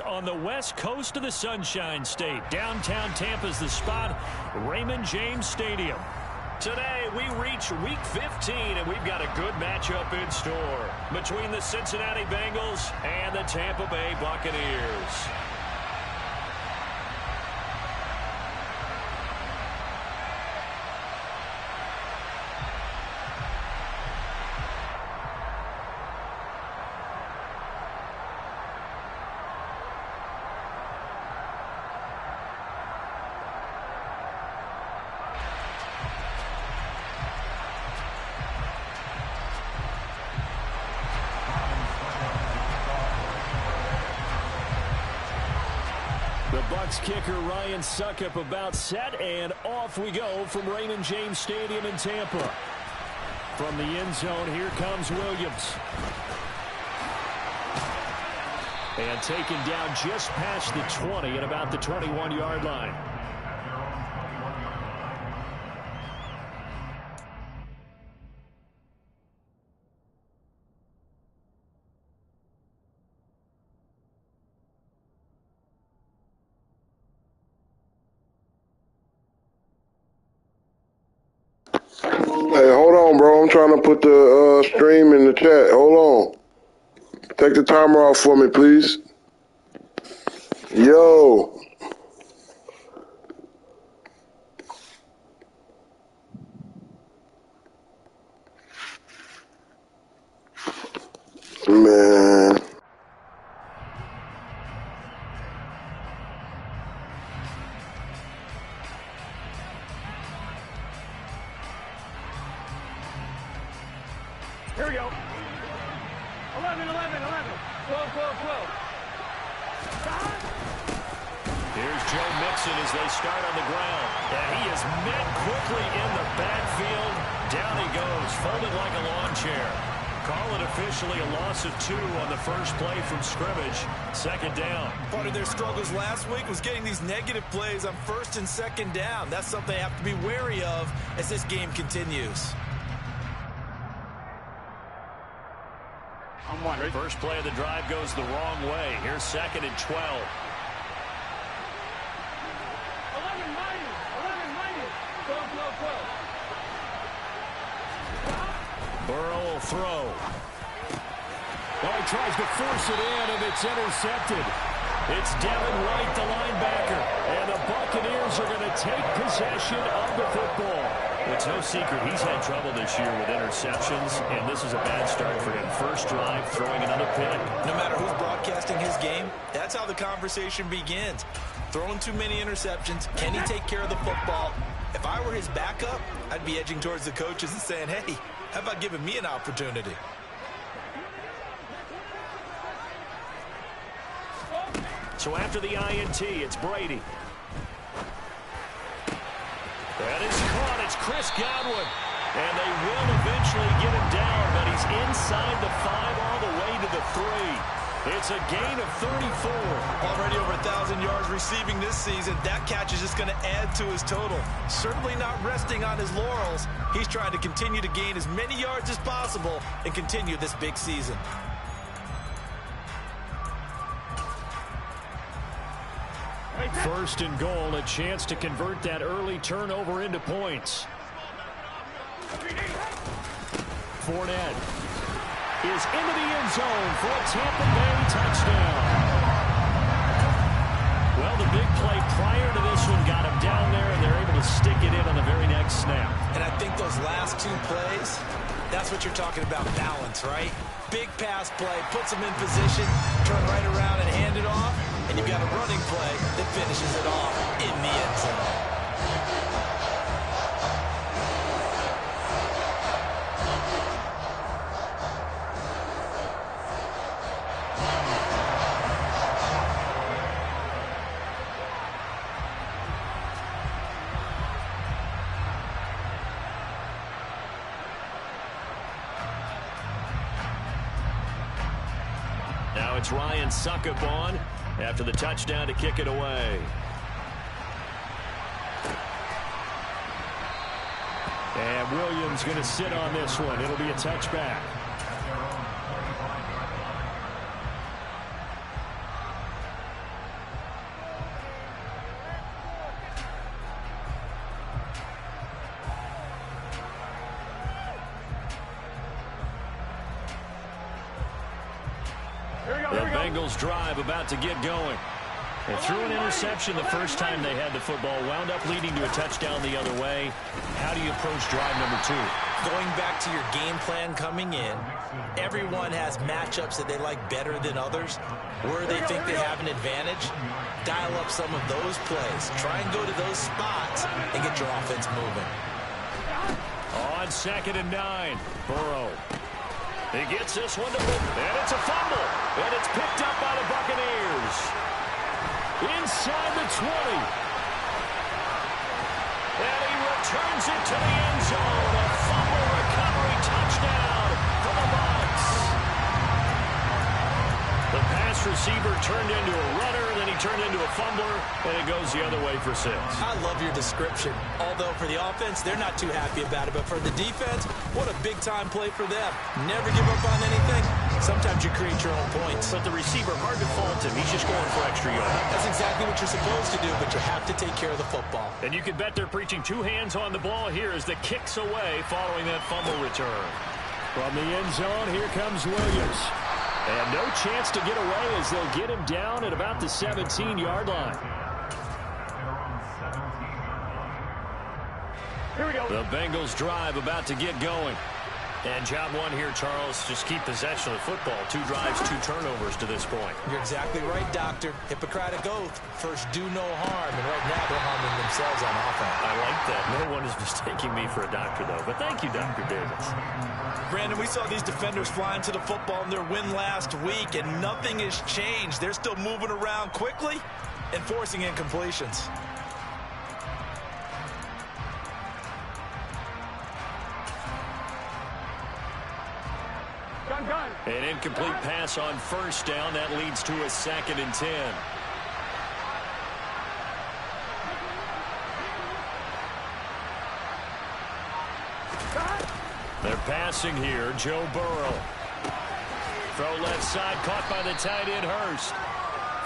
On the west coast of the Sunshine State. Downtown Tampa's the spot, Raymond James Stadium. Today, we reach Week 15, and we've got a good matchup in store between the Cincinnati Bengals and the Tampa Bay Buccaneers. The Bucs kicker Ryan Succop about set, and off we go from Raymond James Stadium in Tampa. From the end zone, here comes Williams. And taken down just past the 20 at about the 21-yard line. Hey, hold on, bro. I'm trying to put the stream in the chat. Hold on. Take the timer off for me, please. Yo. Man. Here we go. 11, 12. Here's Joe Mixon as they start on the ground. And he is met quickly in the backfield. Down he goes, folded like a lawn chair. Call it officially a loss of 2 on the first play from scrimmage. Second down. Part of their struggles last week was getting these negative plays on first and second down. That's something they have to be wary of as this game continues. First play of the drive goes the wrong way. Here's second and 12. 11 minus. 12. Burrow will throw. Oh, he tries to force it in, and it's intercepted. It's Devin White, the linebacker. And the Buccaneers are going to take possession of the football. It's no secret he's had trouble this year with interceptions, and this is a bad start for him. First drive, throwing another pick. No matter who's broadcasting his game, that's how the conversation begins. Throwing too many interceptions. Can he take care of the football? If I were his backup, I'd be edging towards the coaches and saying, hey, how about giving me an opportunity? So after the INT, it's Brady. That is caught. It's Chris Godwin. And they will eventually get him down, but he's inside the 5 all the way to the 3. It's a gain of 34. Already over 1,000 yards receiving this season. That catch is just going to add to his total. Certainly not resting on his laurels. He's trying to continue to gain as many yards as possible and continue this big season. First and goal, a chance to convert that early turnover into points. Fournette is into the end zone for a Tampa Bay touchdown. Well, the big play prior to this one got him down there, and they're able to stick it in on the very next snap. And I think those last 2 plays, that's what you're talking about, balance, right? Big pass play, puts him in position, turn right around and hand it off, and you've got a running play that finishes it off in the end zone. Now it's Ryan Succop on after the touchdown to kick it away. And Williams going to sit on this one. It'll be a touchback. The Bengals drive about to get going. They threw an interception the first time they had the football, wound up leading to a touchdown the other way. How do you approach drive number 2? Going back to your game plan coming in, everyone has matchups that they like better than others. Where they think they have an advantage, dial up some of those plays. Try and go to those spots and get your offense moving. On 2nd and 9, Burrow. He gets this one to move, and it's a fumble. And it's picked up by the Buccaneers. Inside the 20. And he returns it to the end zone. A fumble recovery touchdown for the Bucs. The pass receiver turned into a runner, then he turned into a fumbler, and it goes the other way for 6. I love your description. Although for the offense, they're not too happy about it. But for the defense, what a big-time play for them. Never give up on anything. Sometimes you create your own points. But the receiver, hard to fault him. He's just going for extra yards. That's exactly what you're supposed to do, but you have to take care of the football. And you can bet they're preaching 2 hands on the ball here as the kick's away following that fumble return. From the end zone, here comes Williams. And no chance to get away as they'll get him down at about the 17-yard line. Here we go. The Bengals drive about to get going. And job 1 here, Charles, just keep possession of the football. 2 drives, 2 turnovers to this point. You're exactly right, Doctor. Hippocratic oath. First, do no harm. And right now, they're harming themselves on offense. I like that. No one is mistaking me for a doctor, though. But thank you, Dr. Davis. Brandon, we saw these defenders flying to the football in their win last week, and nothing has changed. They're still moving around quickly and forcing incompletions. An incomplete pass on 1st down. That leads to a 2nd and 10. They're passing here. Joe Burrow. Throw left side, caught by the tight end Hurst.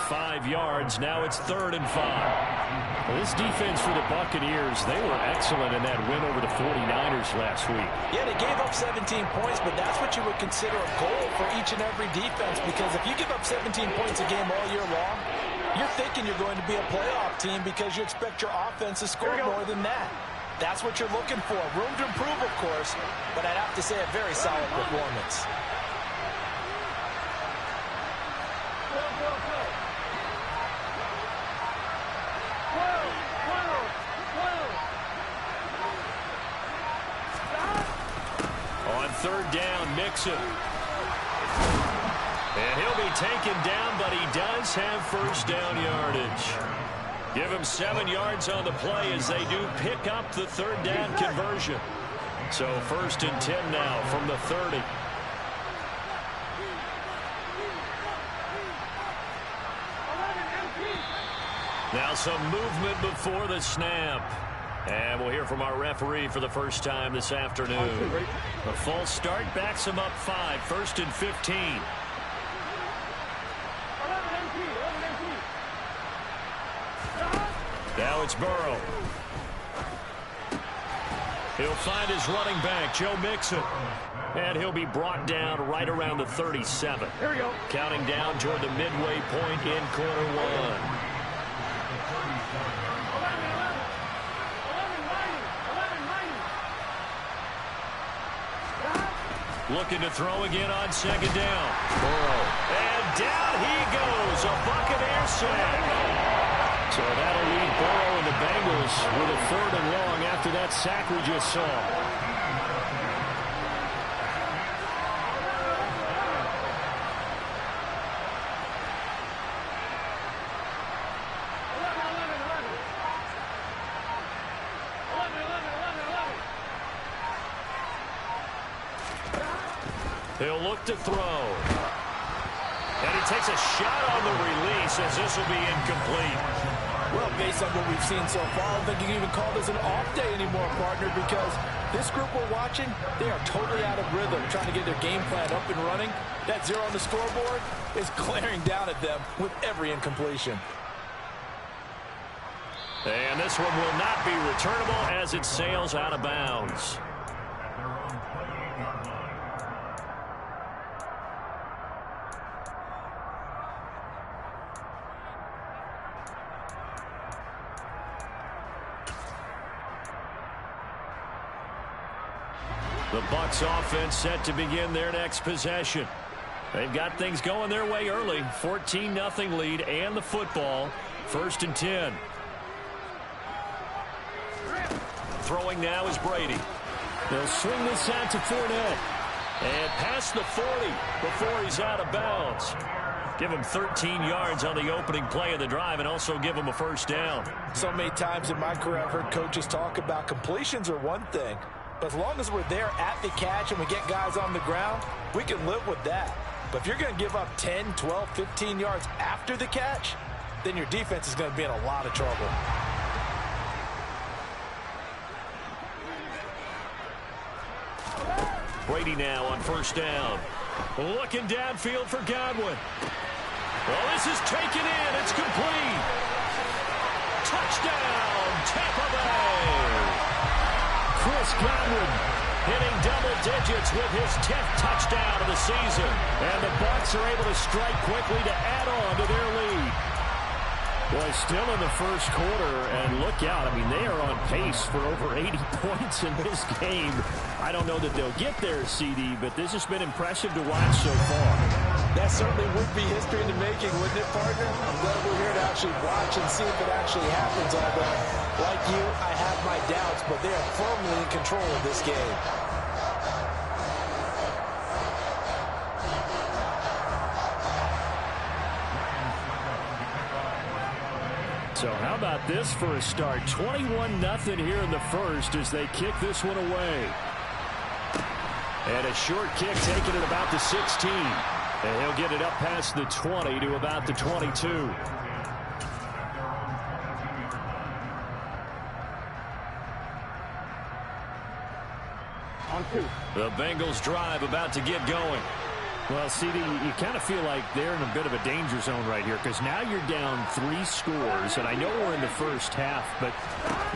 5 yards. Now it's 3rd and 5. Well, this defense for the Buccaneers, they were excellent in that win over the 49ers last week. Yeah, they gave up 17 points, but that's what you would consider a goal for each and every defense, because if you give up 17 points a game all year long, you're thinking you're going to be a playoff team because you expect your offense to score more than that. That's what you're looking for. Room to improve, of course, but I'd have to say a very solid performance. On 3rd down, Mixon. And he'll be taken down, but he does have 1st down yardage. Give him 7 yards on the play as they do pick up the 3rd down conversion. So 1st and 10 now from the 30. Now some movement before the snap. And we'll hear from our referee for the first time this afternoon. A false start backs him up 5. 1st and 15. Now it's Burrow. He'll find his running back, Joe Mixon. And he'll be brought down right around the 37. Here we go. Counting down toward the midway point in quarter 1. Looking to throw again on 2nd down. Burrow. And down he goes. A Buccaneer sack. So that'll leave Burrow and the Bengals with a 3rd and long after that sack we just saw. He'll look to throw. And he takes a shot on the release as this will be incomplete. Well, based on what we've seen so far, I don't think you can even call this an off day anymore, partner, because this group we're watching, they are totally out of rhythm, trying to get their game plan up and running. That 0 on the scoreboard is glaring down at them with every incompletion. And this one will not be returnable as it sails out of bounds. The Bucs offense set to begin their next possession. They've got things going their way early. 14-0 lead and the football. 1st and 10. Throwing now is Brady. They'll swing this out to Fournette. And past the 40 before he's out of bounds. Give him 13 yards on the opening play of the drive and also give him a 1st down. So many times in my career I've heard coaches talk about completions are one thing. But as long as we're there at the catch and we get guys on the ground, we can live with that. But if you're going to give up 10, 12, 15 yards after the catch, then your defense is going to be in a lot of trouble. Brady now on 1st down. Looking downfield for Godwin. Well, this is taken in. It's complete. Touchdown, Tampa Bay. Chris Godwin hitting double digits with his 10th touchdown of the season. And the Bucs are able to strike quickly to add on to their lead. Well, still in the 1st quarter, and look out. I mean, they are on pace for over 80 points in this game. I don't know that they'll get there, CD, but this has been impressive to watch so far. That certainly would be history in the making, wouldn't it, partner? I'm glad we're here to actually watch and see if it actually happens. Although, like you, I have my doubts, but they are firmly in control of this game. So how about this for a start? 21-0 here in the 1st as they kick this one away. And a short kick taken at about the 16. And he'll get it up past the 20 to about the 22. On 2. The Bengals drive about to get going. Well, CD, you kind of feel like they're in a bit of a danger zone right here because now you're down 3 scores, and I know we're in the 1st half, but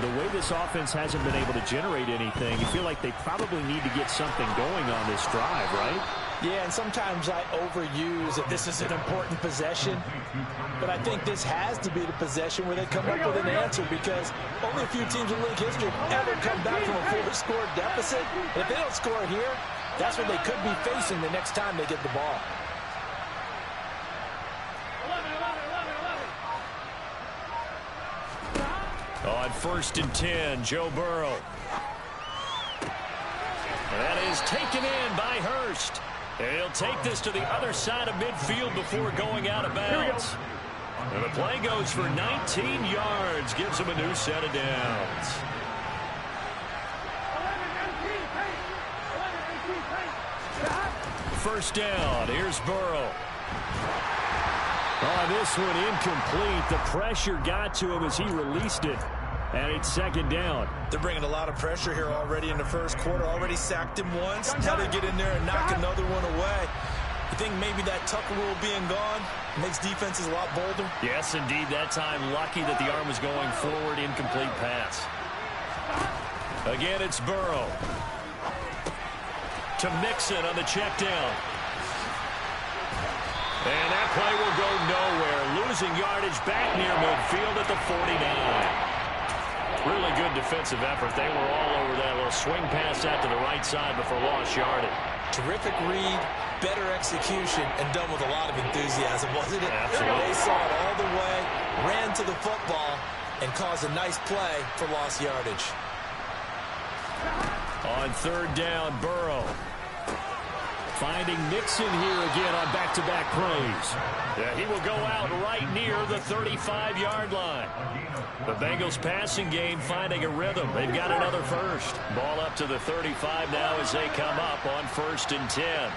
the way this offense hasn't been able to generate anything, you feel like they probably need to get something going on this drive, right? Yeah, and sometimes I overuse that this is an important possession, but I think this has to be the possession where they come up with an answer because only a few teams in league history have ever come back from a 4-score deficit. And if they don't score here, that's what they could be facing the next time they get the ball. On 1st and 10, Joe Burrow. That is taken in by Hurst. And he'll take this to the other side of midfield before going out of bounds. And the play goes for 19 yards, gives him a new set of downs. First down, here's Burrow. Oh, this one incomplete. The pressure got to him as he released it. And it's 2nd down. They're bringing a lot of pressure here already in the 1st quarter. Already sacked him once. Now they get in there and knock another one away. You think maybe that Tucker rule being gone makes defenses a lot bolder? Yes, indeed. That time lucky that the arm was going forward. Incomplete pass. Again, it's Burrow. To Mixon on the check down. And that play will go nowhere. Losing yardage back near midfield at the 49. Really good defensive effort. They were all over that little swing pass out to the right side before lost yardage. Terrific read, better execution, and done with a lot of enthusiasm, wasn't it? Absolutely. They saw it all the way, ran to the football, and caused a nice play for lost yardage. On 3rd down, Burrow. Finding Mixon here again on back-to-back plays. Yeah, he will go out right near the 35-yard line. The Bengals passing game finding a rhythm. They've got another first. Ball up to the 35 now as they come up on 1st and 10.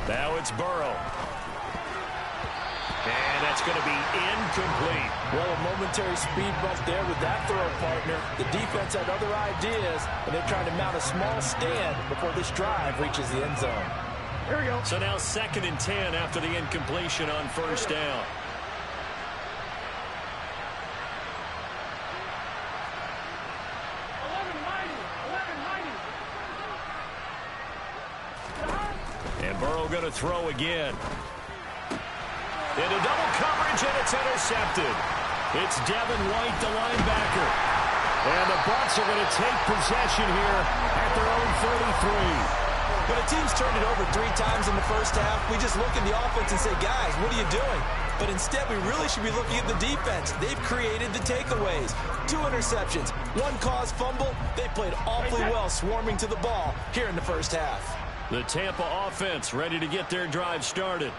Now it's Burrow. And that's going to be incomplete. Well, a momentary speed bump there with that throw, partner. The defense had other ideas, and they're trying to mount a small stand before this drive reaches the end zone. Here we go. So now 2nd and 10 after the incompletion on 1st down. And Burrow going to throw again. Into double coverage, and it's intercepted. It's Devin White, the linebacker. And the Bucs are going to take possession here at their own 33. When a team's turned it over 3 times in the first half, we just look at the offense and say, guys, what are you doing? But instead, we really should be looking at the defense. They've created the takeaways. 2 interceptions, 1 caused fumble. They played awfully well swarming to the ball here in the first half. The Tampa offense ready to get their drive started.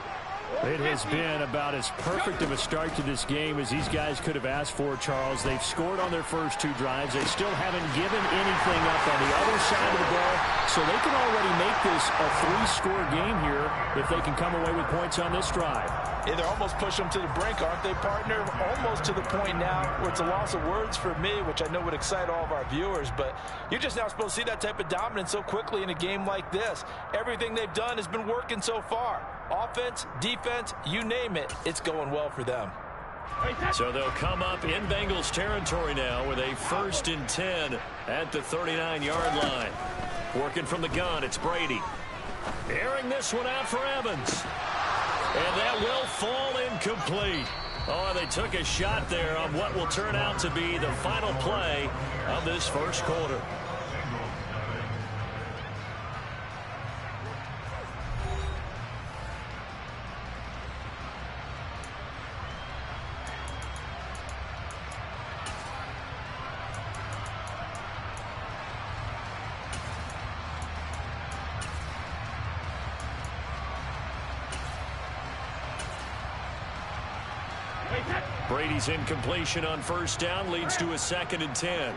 It has been about as perfect of a start to this game as these guys could have asked for, Charles. They've scored on their first 2 drives. They still haven't given anything up on the other side of the ball, so they can already make this a 3-score game here if they can come away with points on this drive. Yeah, they're almost pushing them to the brink, aren't they, partner? Almost to the point now where it's a loss of words for me, which I know would excite all of our viewers, but you're just now supposed to see that type of dominance so quickly in a game like this. Everything they've done has been working so far. Offense, defense, you name it, it's going well for them. So they'll come up in Bengals territory now with a 1st and 10 at the 39-yard line. Working from the gun, it's Brady. Airing this one out for Evans. And that will fall incomplete. Oh, they took a shot there on what will turn out to be the final play of this first quarter. Brady's incompletion on 1st down leads to a 2nd and 10.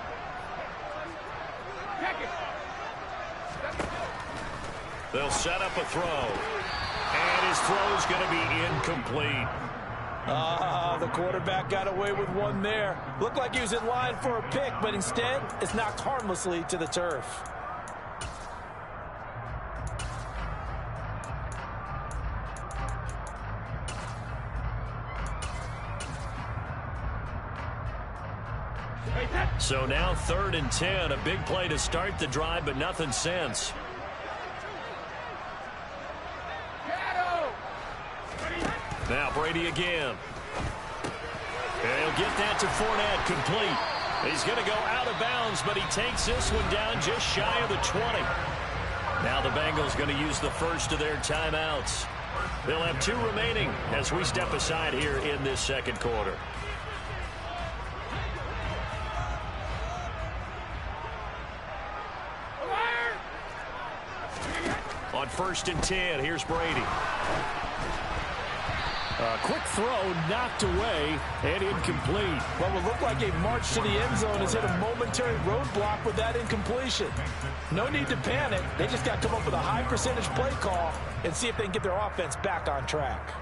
They'll set up a throw. And his throw's going to be incomplete. The quarterback got away with one there. Looked like he was in line for a pick, but instead, it's knocked harmlessly to the turf. So now 3rd and 10, a big play to start the drive, but nothing since. Now Brady again. And he'll get that to Fournette, complete. He's going to go out of bounds, but he takes this one down just shy of the 20. Now the Bengals going to use the first of their timeouts. They'll have 2 remaining as we step aside here in this 2nd quarter. On 1st and 10, here's Brady. Quick throw knocked away and incomplete. What will look like a march to the end zone has hit a momentary roadblock with that incompletion. No need to panic. They just got to come up with a high percentage play call and see if they can get their offense back on track.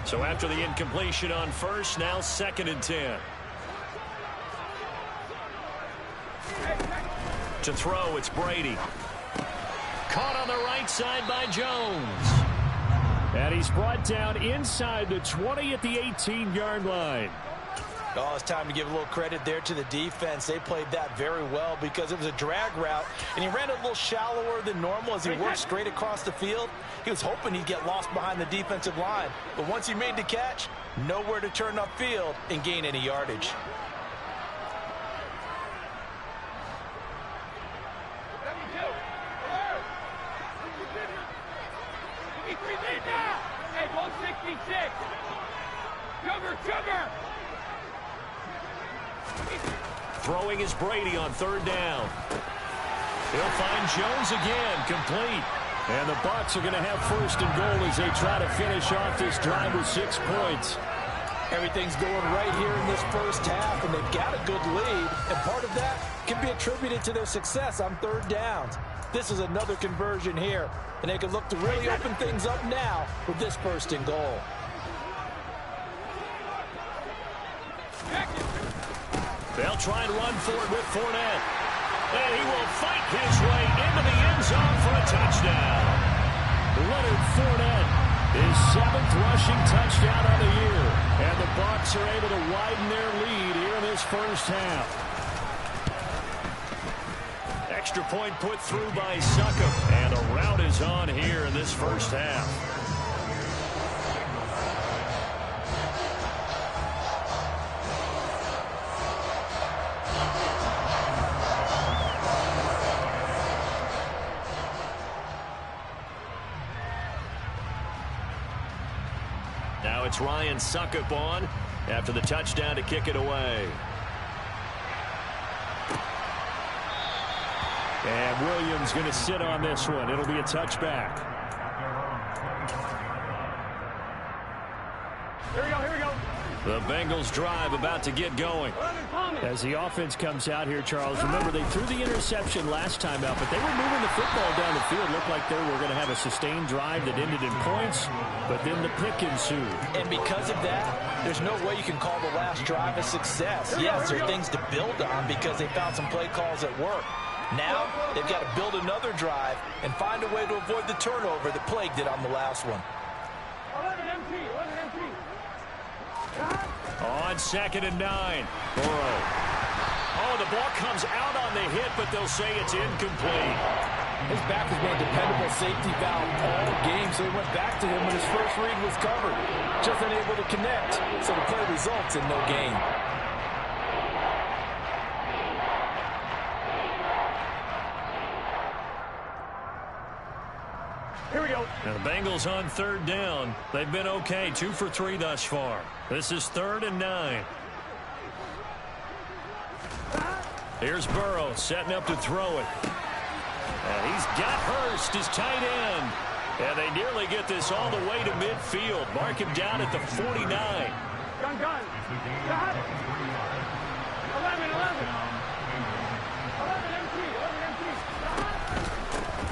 So after the incompletion on 1st, now 2nd and 10. To throw, it's Brady. Caught on the right side by Jones. And he's brought down inside the 20 at the 18-yard line. Oh, it's time to give a little credit there to the defense. They played that very well because it was a drag route, and he ran a little shallower than normal as he worked straight across the field. He was hoping he'd get lost behind the defensive line, but once he made the catch, nowhere to turn upfield and gain any yardage. Throwing is Brady on 3rd down. He'll find Jones again, complete. And the Bucs are going to have 1st and goal as they try to finish off this drive with 6 points. Everything's going right here in this first half, and they've got a good lead. And part of that can be attributed to their success on 3rd downs. This is another conversion here, and they can look to really open things up now with this 1st and goal. They'll try and run for it with Fournette. And he will fight his way into the end zone for a touchdown. Leonard Fournette, his 7th rushing touchdown on the year. And the Bucs are able to widen their lead here in this first half. extra point put through by Succop. And a rout is on here in this first half. Now it's Ryan Succop on after the touchdown to kick it away. And Williams going to sit on this one. It'll be a touchback. Here we go, here we go. The Bengals drive about to get going. As the offense comes out here, Charles, remember they threw the interception last time out, but they were moving the football down the field. Looked like they were going to have a sustained drive that ended in points, but then the pick ensued. And because of that, there's no way you can call the last drive a success. Yes, there are things to build on because they found some play calls that work. Now, they've got to build another drive and find a way to avoid the turnover that plagued it on the last one. 11 empty. On 2nd and 9, Burrow. Oh, the ball comes out on the hit, but they'll say it's incomplete. His back has been a dependable safety valve all game, so he went back to him when his first read was covered. Just unable to connect, so the play results in no gain. Here we go. Now the Bengals on 3rd down. They've been okay, 2 for 3 thus far. This is 3rd and 9. Here's Burrow setting up to throw it. And he's got Hurst, his tight end. And they nearly get this all the way to midfield. Mark him down at the 49. Gun. Got it. 11 empty.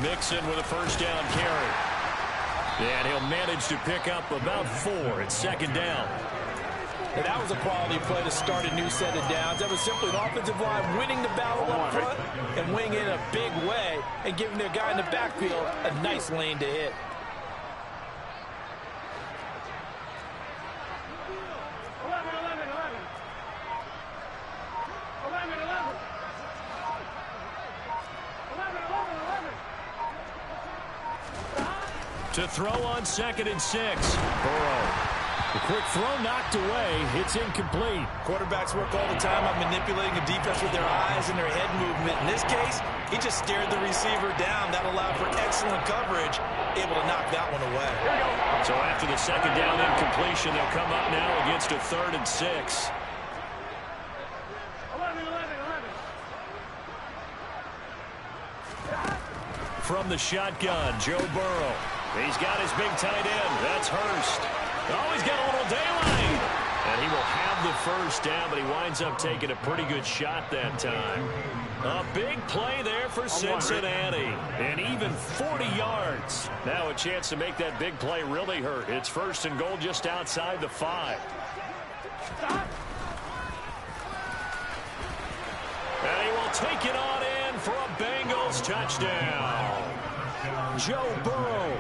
Mixon with a first down carry. And he'll manage to pick up about 4 at 2nd down. And that was a quality play to start a new set of downs. That was simply an offensive line winning the battle up front and winning in a big way and giving their guy in the backfield a nice lane to hit. To throw on 2nd and 6. Burrow. The quick throw knocked away. It's incomplete. Quarterbacks work all the time on manipulating a defense with their eyes and their head movement. In this case, he just stared the receiver down. That allowed for excellent coverage, able to knock that one away. So after the 2nd down incompletion, they'll come up now against a 3rd and 6. 11. From the shotgun, Joe Burrow. He's got his big tight end. That's Hurst. Oh, he's got a little daylight. And he will have the first down, but he winds up taking a pretty good shot that time. A big play there for Cincinnati. And even 40 yards. Now a chance to make that big play really hurt. It's 1st and goal just outside the 5. And he will take it on in for a Bengals touchdown. Joe Burrow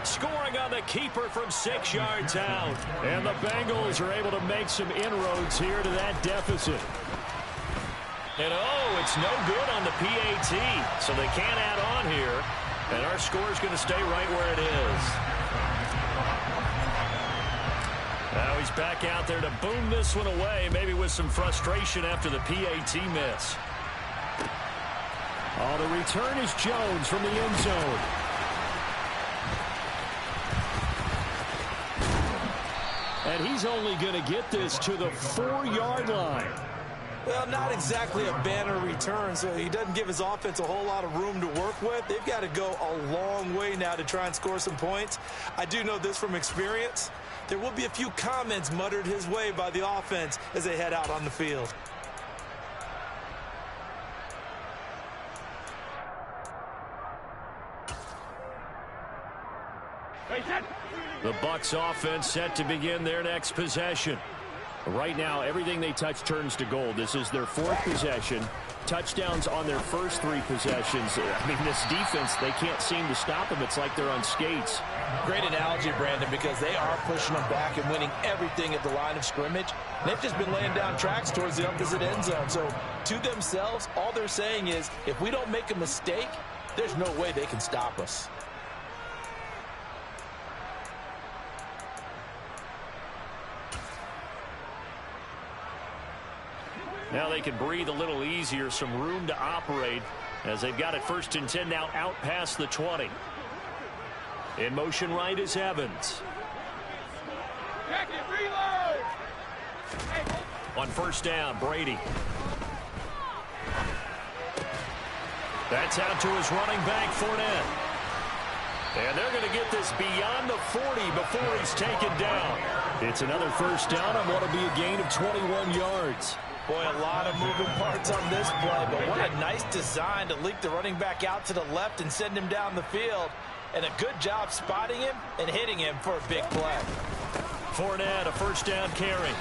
scoring on the keeper from 6 yards out. And the Bengals are able to make some inroads here to that deficit. And oh, it's no good on the PAT. So they can't add on here. And our score is going to stay right where it is. Now he's back out there to boom this one away, maybe with some frustration after the PAT miss. Oh, the return is Jones from the end zone. And he's only going to get this to the 4-yard line. Well, not exactly a banner return, so he doesn't give his offense a whole lot of room to work with. They've got to go a long way now to try and score some points. I do know this from experience. There will be a few comments muttered his way by the offense as they head out on the field. The Bucs offense set to begin their next possession. Right now, everything they touch turns to gold. This is their 4th possession. touchdowns on their first 3 possessions. I mean, this defense, they can't seem to stop them. It's like they're on skates. Great analogy, Brandon, because they are pushing them back and winning everything at the line of scrimmage. They've just been laying down tracks towards the opposite end zone. So to themselves, all they're saying is, if we don't make a mistake, there's no way they can stop us. Now they can breathe a little easier, some room to operate as they've got it 1st and 10 now out past the 20. In motion right is Evans. Check it, reload! On 1st down, Brady. That's out to his running back, Fournette. And they're going to get this beyond the 40 before he's taken down. It's another 1st down on what will be a gain of 21 yards. Boy, a lot of moving parts on this play, but what a nice design to leak the running back out to the left and send him down the field. And a good job spotting him and hitting him for a big play. Fournette, a 1st down carry.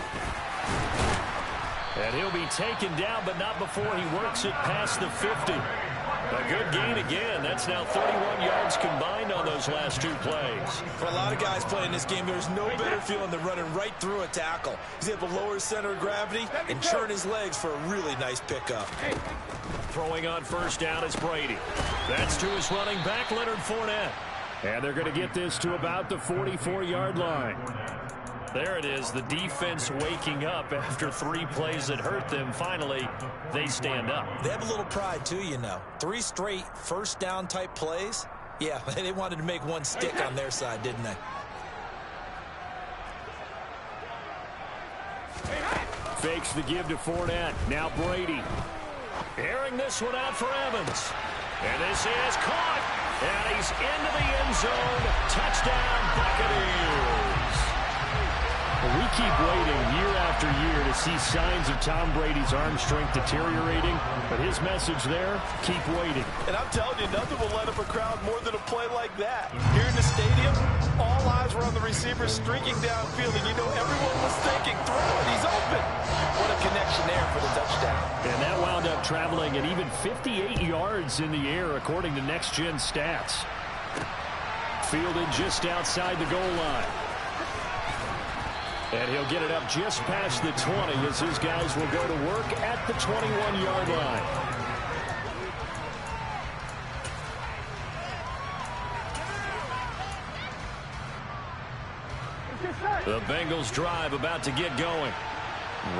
And he'll be taken down, but not before he works it past the 50. A good gain again. That's now 31 yards combined on those last 2 plays. For a lot of guys playing this game, there's no better feeling than running right through a tackle. He's able to lower his center of gravity and churn his legs for a really nice pickup. Throwing on 1st down is Brady. That's to his running back, Leonard Fournette. And they're going to get this to about the 44-yard line. There it is, the defense waking up after 3 plays that hurt them. Finally, they stand up. They have a little pride, too, you know. 3 straight 1st down type plays. Yeah, they wanted to make one stick on their side, didn't they? Fakes the give to Fournette. Now Brady. Airing this one out for Evans. And this is caught. And he's into the end zone. Touchdown, Buccaneers. We keep waiting year after year to see signs of Tom Brady's arm strength deteriorating, but his message there, keep waiting. And I'm telling you, nothing will light up a crowd more than a play like that. Here in the stadium, all eyes were on the receiver streaking downfield, and you know everyone was thinking, throw it, he's open. What a connection there for the touchdown. And that wound up traveling at even 58 yards in the air, according to Next Gen Stats. Fielded just outside the goal line. And he'll get it up just past the 20 as his guys will go to work at the 21-yard line. The Bengals drive about to get going.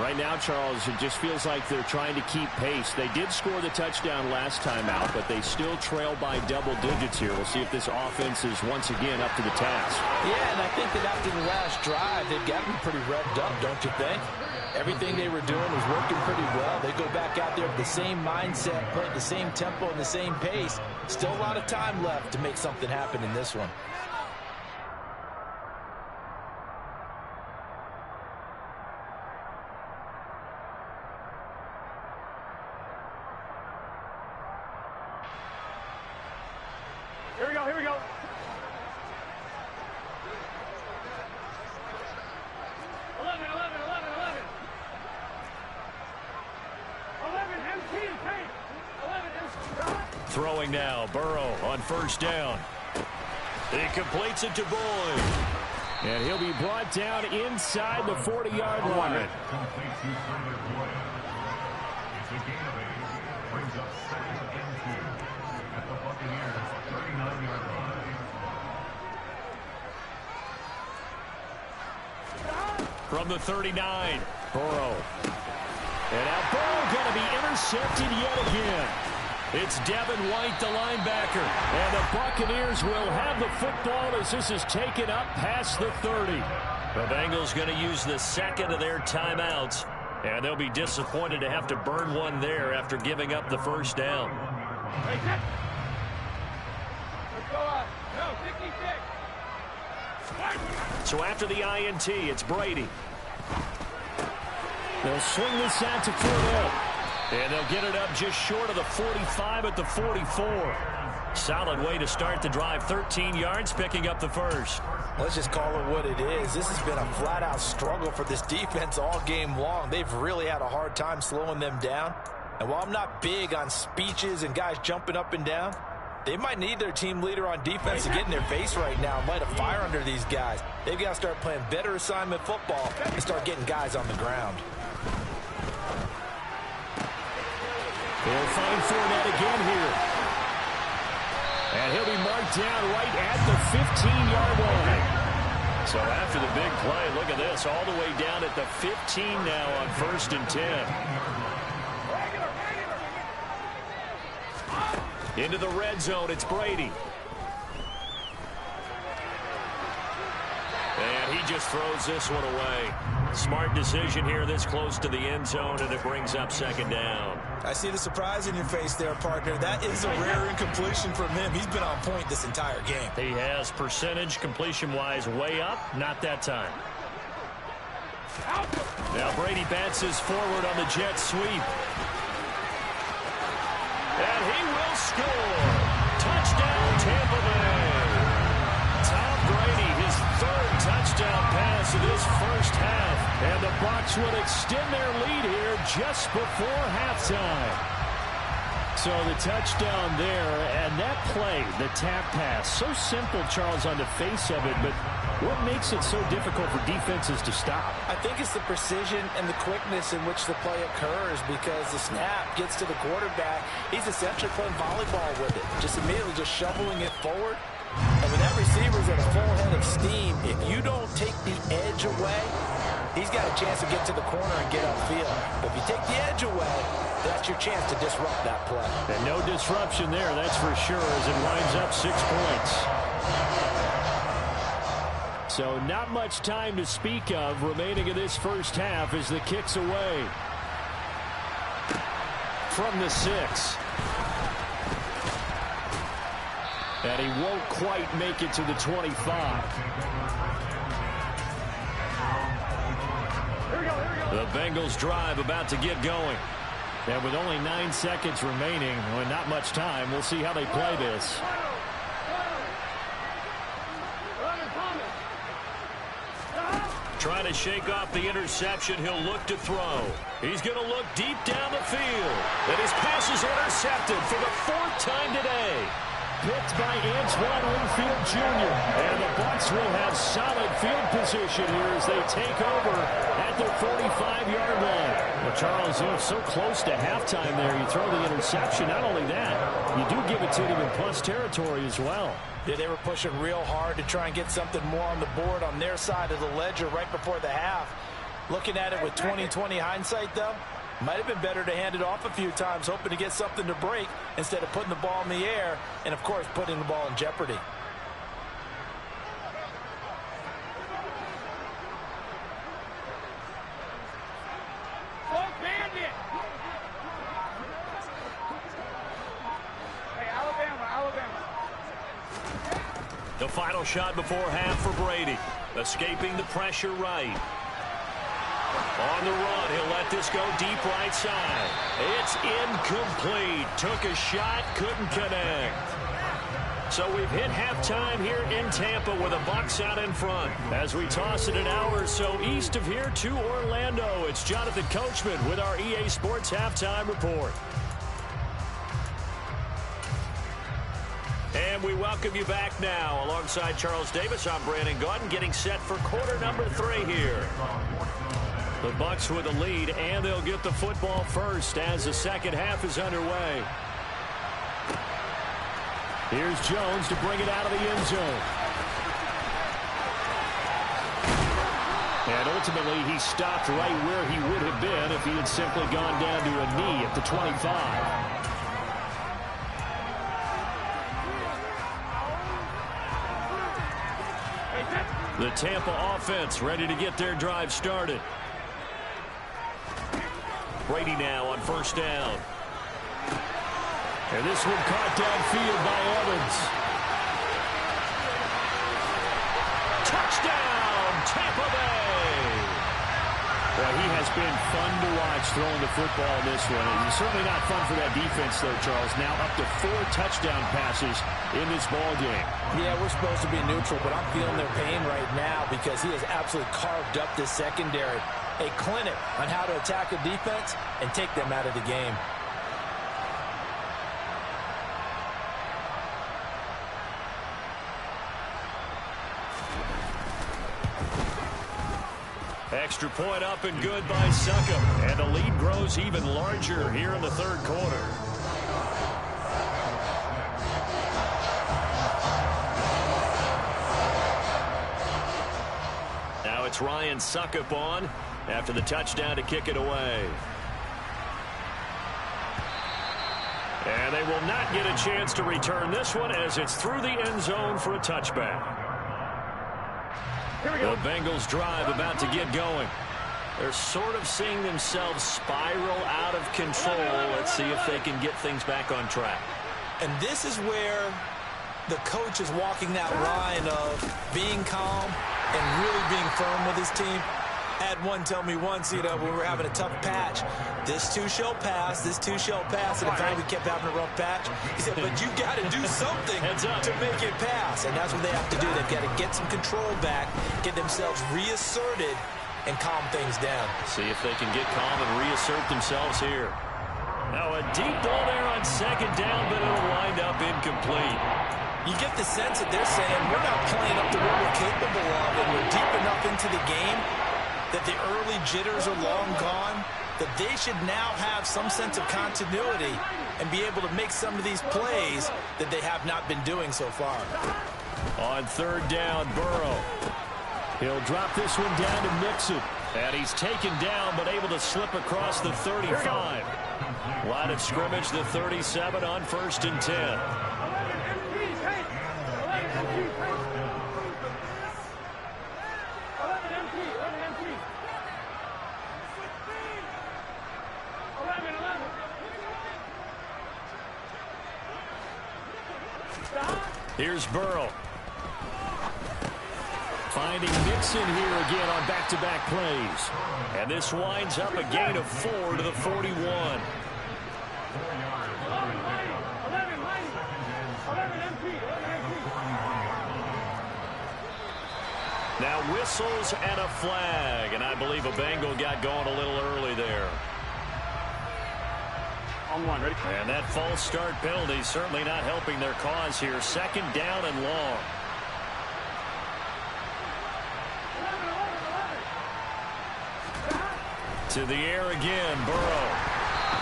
Right now, Charles, it just feels like they're trying to keep pace. They did score the touchdown last time out, but they still trail by double digits here. We'll see if this offense is once again up to the task. Yeah, and I think that after the last drive, they've gotten pretty revved up, don't you think? Everything they were doing was working pretty well. They go back out there with the same mindset, play at the same tempo and the same pace. Still a lot of time left to make something happen in this one. Here we go, here we go. 11, 11, 11, 11. 11, empty, take. 11, empty. Throwing now, Burrow on 1st down. He completes it to Boyd. And he'll be brought down inside the 40-yard line. From the 39, Burrow. And now Burrow going to be intercepted yet again. It's Devin White, the linebacker. And the Buccaneers will have the football as this is taken up past the 30. The Bengals going to use the second of their timeouts. And they'll be disappointed to have to burn one there after giving up the 1st down. Let's go on. No, 56. So after the INT, it's Brady. They'll swing this out to Fournette. And they'll get it up just short of the 45 at the 44. Solid way to start the drive. 13 yards, picking up the first. Let's just call it what it is. This has been a flat-out struggle for this defense all game long. They've really had a hard time slowing them down. And while I'm not big on speeches and guys jumping up and down, they might need their team leader on defense to get in their face right now and light a fire under these guys. They've got to start playing better assignment football and start getting guys on the ground. They'll find Fournette again here. And he'll be marked down right at the 15-yard line. So after the big play, look at this, all the way down at the 15 now on 1st and 10. Into the red zone, it's Brady. And he just throws this one away. Smart decision here this close to the end zone, and it brings up 2nd down. I see the surprise in your face there, partner. That is a rare incompletion from him. He's been on point this entire game. He has percentage completion-wise way up, not that time. Now Brady bounces forward on the jet sweep. And he will score. Touchdown, Tampa Bay. Tom Brady, his 3rd touchdown pass of this first half. And the Bucs will extend their lead here just before halftime. So the touchdown there, and that play, the tap pass, so simple, Charles, on the face of it, but what makes it so difficult for defenses to stop? I think it's the precision and the quickness in which the play occurs, because the snap gets to the quarterback. He's essentially playing volleyball with it, just immediately just shoveling it forward. And when that receiver's at a full head of steam, if you don't take the edge away, he's got a chance to get to the corner and get upfield. But if you take the edge away, that's your chance to disrupt that play. And no disruption there, that's for sure, as it winds up 6 points. So not much time to speak of remaining in this first half as the kick's away. From the 6. And he won't quite make it to the 25. The Bengals drive about to get going. And with only 9 seconds remaining, and not much time, we'll see how they play this. Trying to shake off the interception, he'll look to throw. He's going to look deep down the field. And his pass is intercepted for the 4th time today. Picked by Antoine Winfield Jr. And the Bucs will have solid field position here as they take over at their 45-yard line. Well, Charles, you know, so close to halftime there, you throw the interception. Not only that, you do give it to them in plus territory as well. Yeah, they were pushing real hard to try and get something more on the board on their side of the ledger right before the half. Looking at it with 20/20 hindsight, though, might have been better to hand it off a few times, hoping to get something to break instead of putting the ball in the air and, of course, putting the ball in jeopardy. The final shot before half for Brady. Escaping the pressure right. On the run, he'll let this go deep right side. It's incomplete. Took a shot, couldn't connect. So we've hit halftime here in Tampa with the Bucs out in front. As we toss it an hour or so east of here to Orlando, it's Jonathan Coachman with our EA Sports Halftime Report. And we welcome you back now. Alongside Charles Davis, I'm Brandon Gaudin, getting set for quarter number 3 here. The Bucs with the lead, and they'll get the football first as the second half is underway. Here's Jones to bring it out of the end zone. And ultimately, he stopped right where he would have been if he had simply gone down to a knee at the 25. The Tampa offense ready to get their drive started. Brady now on first down. And this one caught downfield by Evans. Touchdown, Tampa Bay! Well, he has been fun to watch throwing the football in this one. And it's certainly not fun for that defense, though, Charles. Now up to 4 touchdown passes in this ball game. Yeah, we're supposed to be neutral, but I'm feeling their pain right now because he has absolutely carved up this secondary. A clinic on how to attack a defense and take them out of the game. Extra point up and good by Succop. And the lead grows even larger here in the third quarter. Now it's Ryan Succop on after the touchdown to kick it away. And they will not get a chance to return this one as it's through the end zone for a touchback. The Bengals drive about to get going. They're sort of seeing themselves spiral out of control. Let's see if they can get things back on track. And this is where the coach is walking that line of being calm and really being firm with his team. I had one tell me once, when we were having a tough patch, this too shall pass, this too shall pass. And finally we kept having a rough patch. He said, but you got to do something to make it pass. And that's what they have to do. They've got to get some control back, get themselves reasserted, and calm things down. See if they can get calm and reassert themselves here. Now a deep ball there on second down, but it'll wind up incomplete. You get the sense that they're saying, we're not playing up to what we're capable of, and we're deep enough into the game that the early jitters are long gone, that they should now have some sense of continuity and be able to make some of these plays that they have not been doing so far. On third down, Burrow. He'll drop this one down to Mixon. And he's taken down but able to slip across the 35. Line of scrimmage, the 37 on 1st and 10. Here's Burrow. Finding Mixon here again on back-to-back plays. And this winds up a gain of 4 to the 41. Now whistles and a flag. And I believe a Bengal got going a little early there. On one, ready? And that false start penalty certainly not helping their cause here. Second down and long. To the air again, Burrow.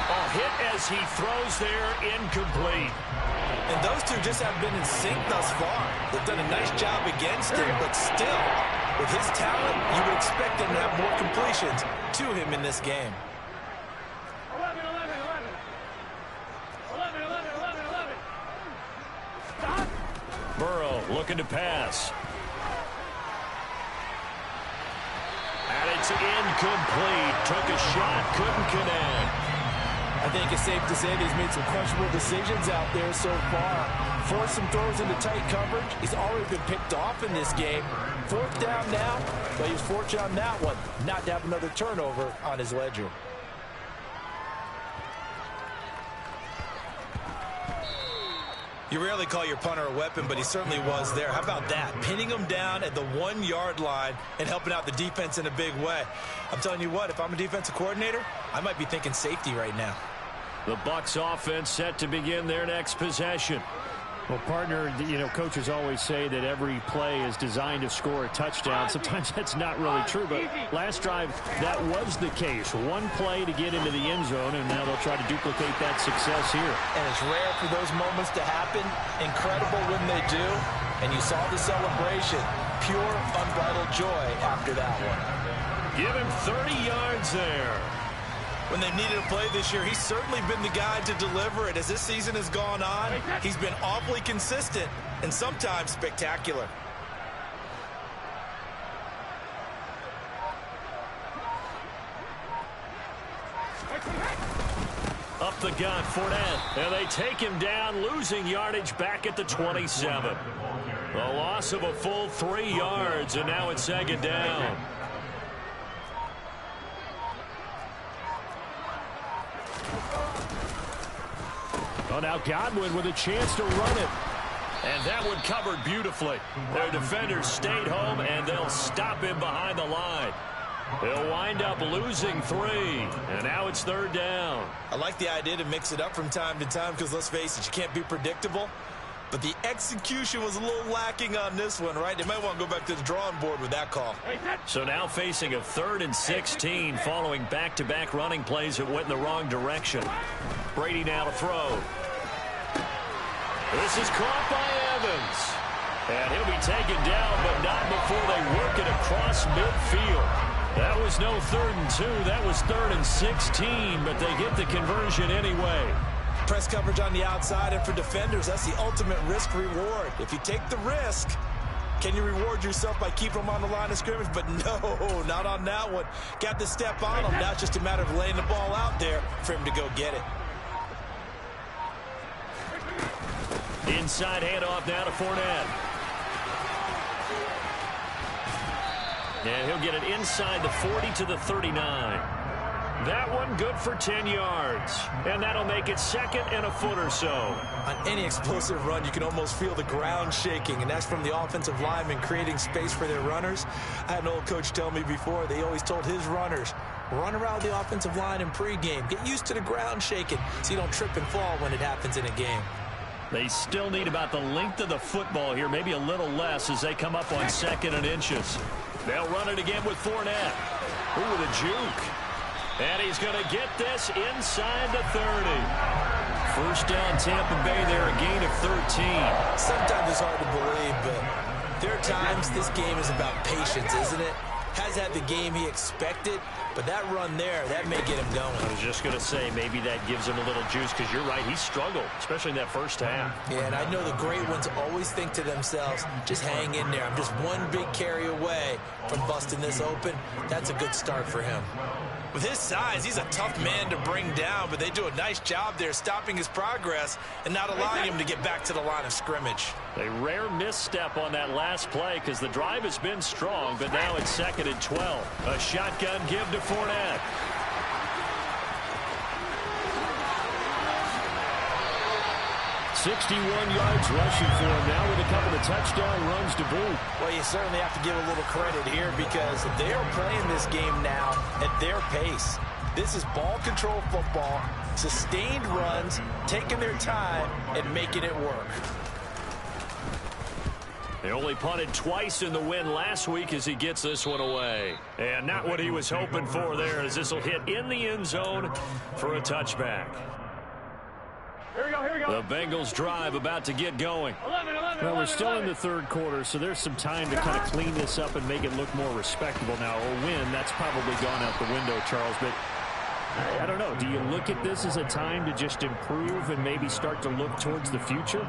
Oh, hit as he throws there, incomplete. And those two just haven't been in sync thus far. They've done a nice job against him, but still, with his talent, you would expect them to have more completions to him in this game. 11, 11, 11. 11, 11, 11, 11. Stop. Burrow looking to pass. And it's incomplete. Took a shot, couldn't connect. I think it's safe to say that he's made some questionable decisions out there so far. Forced some throws into tight coverage. He's already been picked off in this game. 4th down now, but he was fortunate on that one not to have another turnover on his ledger. You rarely call your punter a weapon, but he certainly was there. How about that? Pinning him down at the 1-yard line and helping out the defense in a big way. I'm telling you what, if I'm a defensive coordinator, I might be thinking safety right now. The Bucs offense set to begin their next possession. Well, partner, coaches always say that every play is designed to score a touchdown. Sometimes that's not really true, but last drive, that was the case. One play to get into the end zone, and now they'll try to duplicate that success here. And it's rare for those moments to happen. Incredible when they do. And you saw the celebration. Pure, unbridled joy after that one. Give him 30 yards there. When they needed a play this year, he's certainly been the guy to deliver it. As this season has gone on, he's been awfully consistent and sometimes spectacular. Up the gut, Fournette. And they take him down, losing yardage back at the 27. The loss of a full 3 yards, and now it's 2nd down. Oh, now Godwin with a chance to run it. And that one covered beautifully. Their defenders stayed home, and they'll stop him behind the line. They'll wind up losing 3, and now it's 3rd down. I like the idea to mix it up from time to time because, let's face it, you can't be predictable. but the execution was a little lacking on this one, right? They might want to go back to the drawing board with that call. So now facing a 3rd and 16 following back-to-back running plays that went in the wrong direction. Brady now to throw. This is caught by Evans. And he'll be taken down, but not before they work it across midfield. That was no 3rd and 2. That was 3rd and 16, but they get the conversion anyway. Press coverage on the outside, and for defenders, that's the ultimate risk-reward. If you take the risk, can you reward yourself by keeping them on the line of scrimmage? But no, not on that one. Got to step on them. Now it's just a matter of laying the ball out there for him to go get it. Inside handoff now to Fournette. And he'll get it inside the 40 to the 39. That one good for 10 yards. And that'll make it 2nd and a foot or so. On any explosive run, you can almost feel the ground shaking, and that's from the offensive linemen creating space for their runners. I had an old coach tell me before, they always told his runners, run around the offensive line in pregame. Get used to the ground shaking so you don't trip and fall when it happens in a game. They still need about the length of the football here, maybe a little less as they come up on 2nd and inches. They'll run it again with Fournette. Ooh, with a juke. And he's going to get this inside the 30. First down, Tampa Bay there, a gain of 13. Sometimes it's hard to believe, but there are times this game is about patience, isn't it? Has had the game he expected, but that run there, that may get him going. I was just going to say, maybe that gives him a little juice, because you're right, he struggled, especially in that first half. Yeah, and I know the great ones always think to themselves, just hang in there. I'm just one big carry away from busting this open. That's a good start for him. With his size, he's a tough man to bring down, but they do a nice job there stopping his progress and not allowing him to get back to the line of scrimmage. A rare misstep on that last play because the drive has been strong, but now it's 2nd and 12. A shotgun give to Fournette. 61 yards rushing for him now with a couple of touchdown runs to boot. Well, you certainly have to give a little credit here because they are playing this game now at their pace. This is ball control football, sustained runs, taking their time and making it work. They only punted twice in the win last week as he gets this one away. And not what he was hoping for there as this will hit in the end zone for a touchback. Here we go, here we go. The Bengals drive about to get going. 11, Well, we're still in the 3rd quarter, so there's some time to kind of clean this up and make it look more respectable now. A win, that's probably gone out the window, Charles, but I don't know. Do you look at this as a time to just improve and maybe start to look towards the future?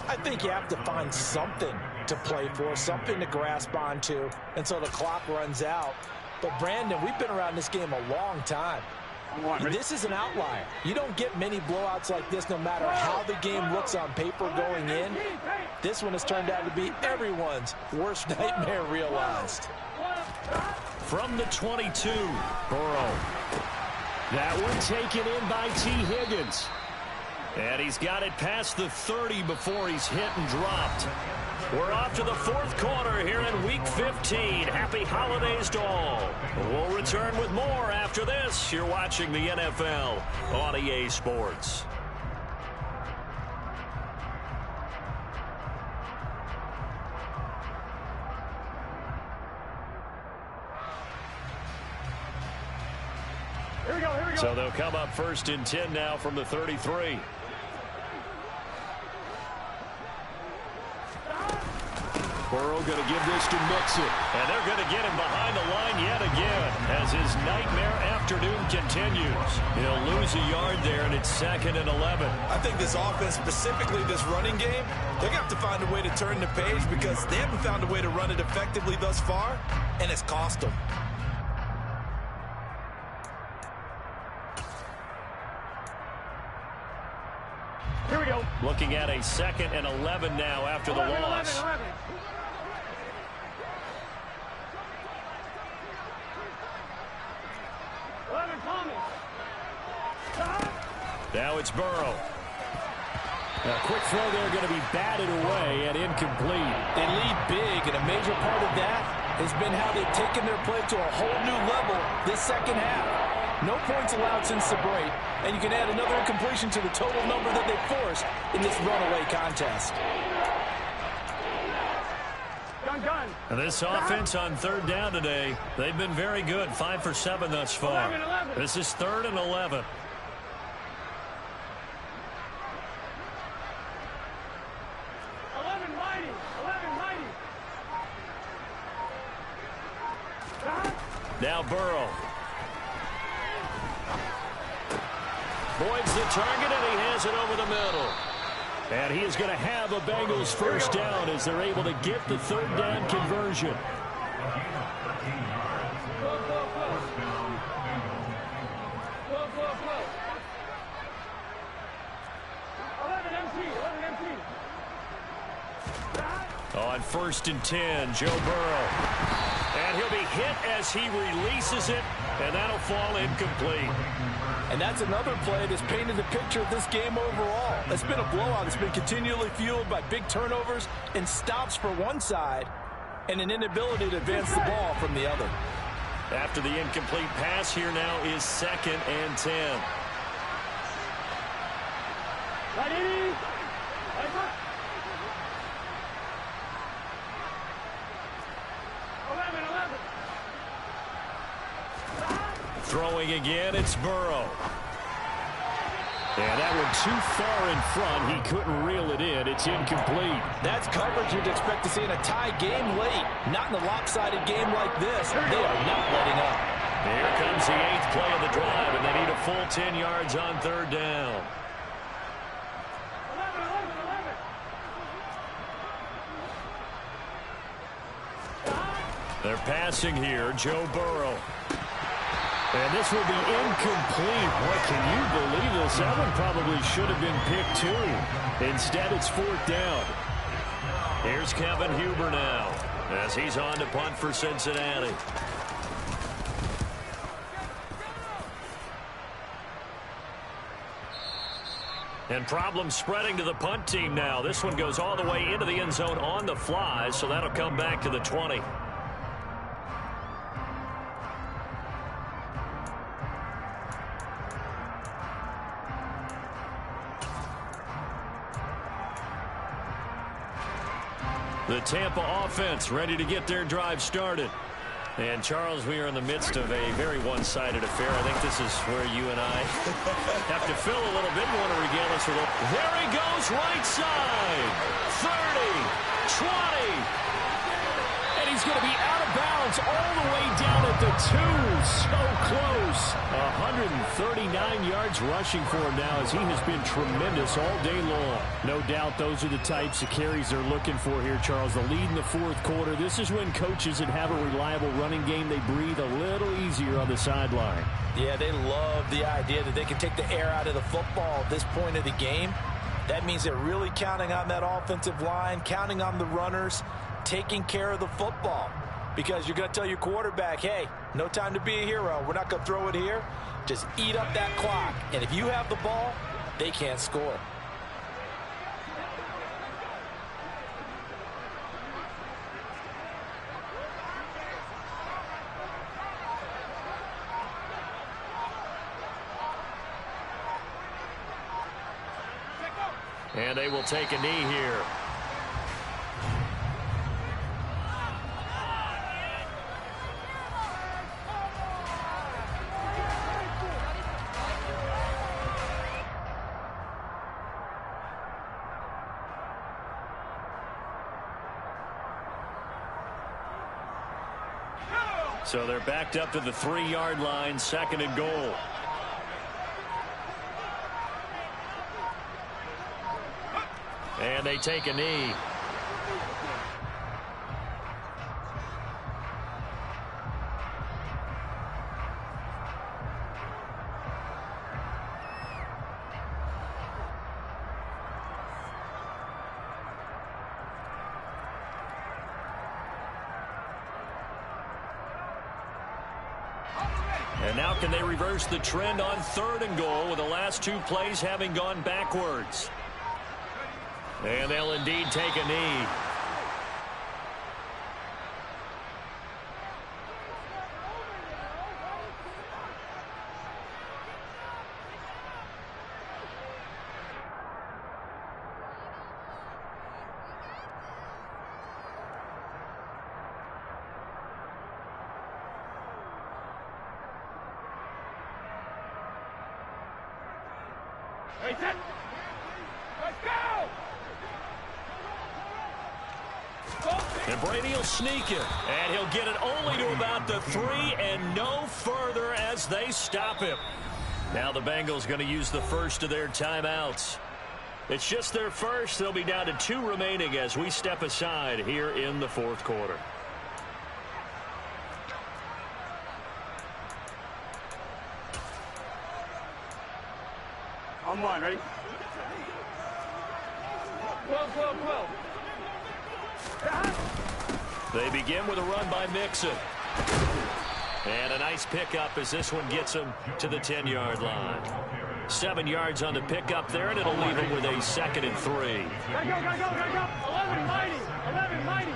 I think you have to find something to play for, something to grasp onto until the clock runs out. But, Brandon, we've been around this game a long time. This is an outlier. You don't get many blowouts like this no matter how the game looks on paper going in. This one has turned out to be everyone's worst nightmare realized. From the 22, Burrow. That one taken in by T. Higgins. And he's got it past the 30 before he's hit and dropped. We're off to the 4th quarter here in Week 15. Happy holidays to all. We'll return with more after this. You're watching the NFL on EA Sports. Here we go, here we go. So they'll come up 1st and 10 now from the 33. Burrow going to give this to Mixon. And they're going to get him behind the line yet again as his nightmare afternoon continues. He'll lose a yard there, and it's 2nd and 11. I think this offense, specifically this running game, they're going to have to find a way to turn the page because they haven't found a way to run it effectively thus far, and it's cost them. Here we go. Looking at a 2nd and 11 now after the loss. 11. Now it's Burrow. A quick throw there going to be batted away and incomplete. They lead big, and a major part of that has been how they've taken their play to a whole new level this second half. No points allowed since the break, and you can add another incompletion to the total number that they forced in this runaway contest. And this offense on third down today, they've been very good. 5 for 7 thus far. 11. This is 3rd and 11. 11 mighty. Now Burrow. Boyd's the target, and he has it over the middle. And he is going to have a Bengals first down as they're able to get the third down conversion. On 1st and 10, Joe Burrow. And he'll be hit as he releases it, and that'll fall incomplete. And that's another play that's painted the picture of this game overall. It's been a blowout. It's been continually fueled by big turnovers and stops for one side and an inability to advance the ball from the other. After the incomplete pass, here now is 2nd and 10. Throwing again, it's Burrow. And that one too far in front. He couldn't reel it in. It's incomplete. That's coverage you'd expect to see in a tie game late. Not in a lopsided game like this. They are not letting up. Here comes the 8th play of the drive, and they need a full 10 yards on third down. They're passing here, Joe Burrow. And this will be incomplete. What can you believe this? That one probably should have been picked too. Instead, it's 4th down. Here's Kevin Huber now as he's on to punt for Cincinnati. And problems spreading to the punt team now. This one goes all the way into the end zone on the fly, so that'll come back to the 20. The Tampa offense ready to get their drive started. And, Charles, we are in the midst of a very one-sided affair. I think this is where you and I have to fill a little bit. You want to regale us with a... There he goes, right side. 30, 20. And he's going to be out of bounds all the way down at the 2. So close. 139 yards rushing for him now as he has been tremendous all day long. No doubt those are the types of carries they're looking for here, Charles. The lead in the 4th quarter. This is when coaches that have a reliable running game, they breathe a little easier on the sideline. Yeah, they love the idea that they can take the air out of the football at this point of the game. That means they're really counting on that offensive line, counting on the runners, taking care of the football. Because you're going to tell your quarterback, hey, no time to be a hero. We're not going to throw it here. Just eat up that clock. And if you have the ball, they can't score. And they will take a knee here. So they're backed up to the 3-yard line, 2nd and goal. And they take a knee. And now can they reverse the trend on 3rd and goal with the last 2 plays having gone backwards? And they'll indeed take a knee. Hey, set. Let's go! And Brady will sneak it. And he'll get it only to about the 3 and no further as they stop him. Now the Bengals going to use the first of their timeouts. It's just their first. They'll be down to 2 remaining as we step aside here in the fourth quarter. On line, ready? 12, 12, 12. They begin with a run by Mixon. And a nice pickup as this one gets him to the 10-yard line. 7 yards on the pickup there, and it'll leave him with a 2nd and 3. Gotta go. 11 mighty.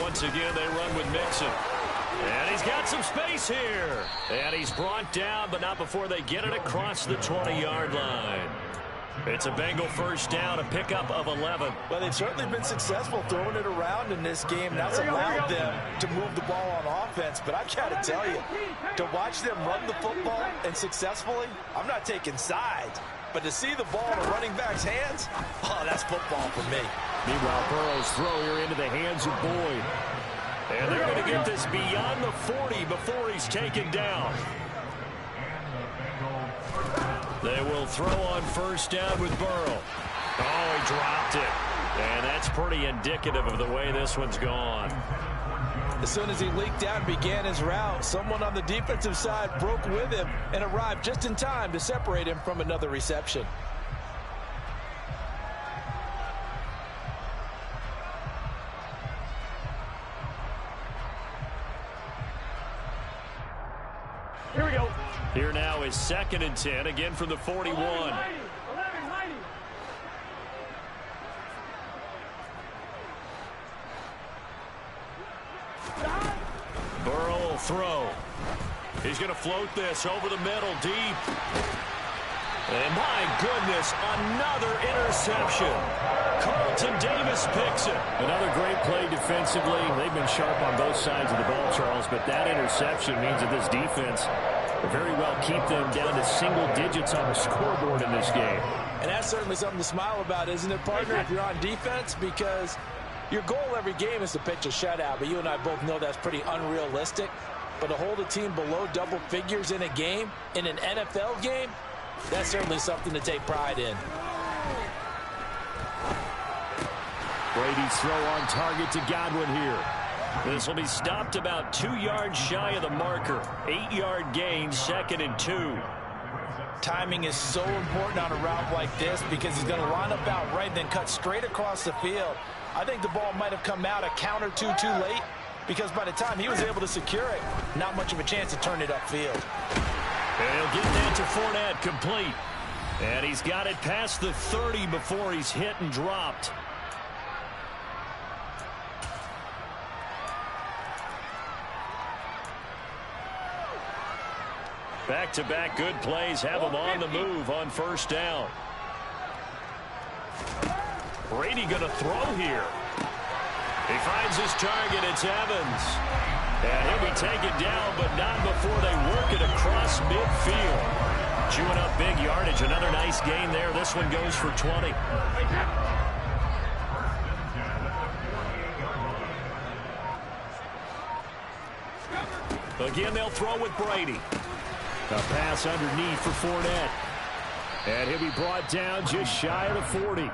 Once again, they run with Mixon. And he's got some space here. And he's brought down, but not before they get it across the 20-yard line. It's a Bengal first down, a pickup of 11. Well, they've certainly been successful throwing it around in this game. That's allowed them to move the ball on offense. But I've got to tell you, to watch them run the football and successfully, I'm not taking sides. But to see the ball in a running back's hands, oh, that's football for me. Meanwhile, Burrow's throw here into the hands of Boyd. And they're going to get this beyond the 40 before he's taken down. They will throw on first down with Burrow. Oh, he dropped it. And that's pretty indicative of the way this one's gone. As soon as he leaked out and began his route, someone on the defensive side broke with him and arrived just in time to separate him from another reception. Here we go. Here now is 2nd and 10, again from the 41. 11 mighty. Burrow will throw. He's going to float this over the middle, deep. And my goodness, another interception. Carlton Davis picks it. Another great play defensively. They've been sharp on both sides of the ball, Charles, but that interception means that this defense will very well keep them down to single digits on the scoreboard in this game. And that's certainly something to smile about, isn't it, partner, if you're on defense? Because your goal every game is to pitch a shutout, but you and I both know that's pretty unrealistic. But to hold a team below double figures in a game, in an NFL game, that's certainly something to take pride in. Brady's throw on target to Godwin here. This will be stopped about 2 yards shy of the marker. 8-yard gain, 2nd and 2. Timing is so important on a route like this because he's going to line up out right and then cut straight across the field. I think the ball might have come out a count or two too late because by the time he was able to secure it, not much of a chance to turn it upfield. And he'll get that to Fournette, complete. And he's got it past the 30 before he's hit and dropped. Back-to-back good plays have him on the move on first down. Brady going to throw here. He finds his target. It's Evans. And he'll be taken down, but not before they work it across midfield. Chewing up big yardage. Another nice gain there. This one goes for 20. Again, they'll throw with Brady. A pass underneath for Fournette. And he'll be brought down just shy of the 40.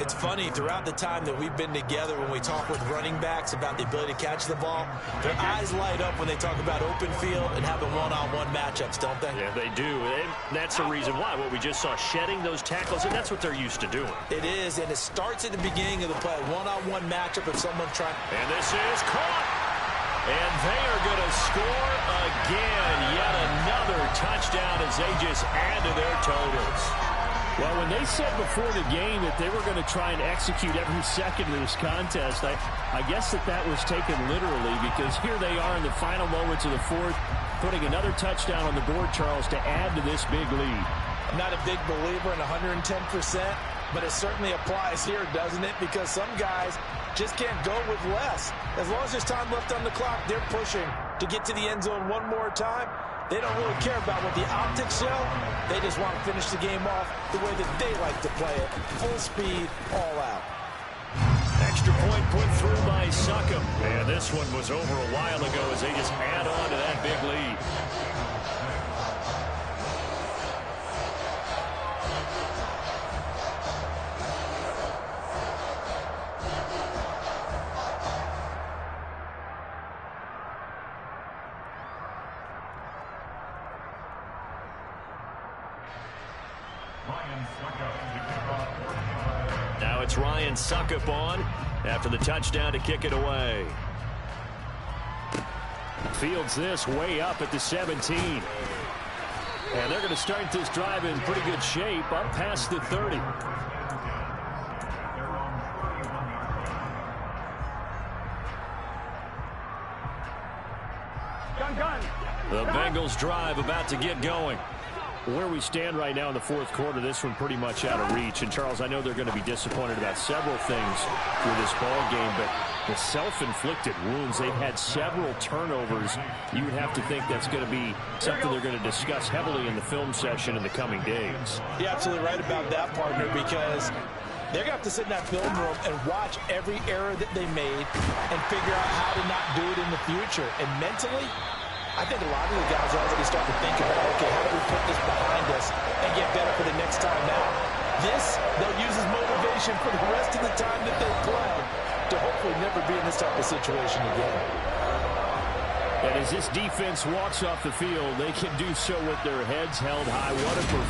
It's funny, throughout the time that we've been together when we talk with running backs about the ability to catch the ball, their eyes light up when they talk about open field and having one-on-one matchups, don't they? Yeah, they do. And that's the reason why. What we just saw, shedding those tackles, and that's what they're used to doing. It is, and it starts at the beginning of the play. One-on-one matchup if someone trying. And this is caught. And they are going to score again. Yet another touchdown as they just add to their totals. Well, when they said before the game that they were going to try and execute every second of this contest, I guess that was taken literally because here they are in the final moments of the fourth, putting another touchdown on the board, Charles, to add to this big lead. I'm not a big believer in 110%, but it certainly applies here, doesn't it? Because some guys just can't go with less. As long as there's time left on the clock, they're pushing to get to the end zone one more time. They don't really care about what the optics show. They just want to finish the game off the way that they like to play it. Full speed, all out. Extra point put through by Succop. And this one was over a while ago as they just add on to that big lead. Now it's Ryan Succop on after the touchdown to kick it away. Fields this way up at the 17. And they're going to start this drive in pretty good shape up past the 30. The Bengals drive about to get going. Where we stand right now in the fourth quarter, this one pretty much out of reach. And, Charles, I know they're going to be disappointed about several things through this ball game, but the self-inflicted wounds, they've had several turnovers. You would have to think that's going to be something they're going to discuss heavily in the film session in the coming days. You're absolutely right about that, partner, because they're going to have to sit in that film room and watch every error that they made and figure out how to not do it in the future. And mentally, I think a lot of the guys are already starting to think about, okay, how do we put this behind us and get better for the next time out? This, they'll use as motivation for the rest of the time that they play to hopefully never be in this type of situation again. And as this defense walks off the field, they can do so with their heads held high. What a performance.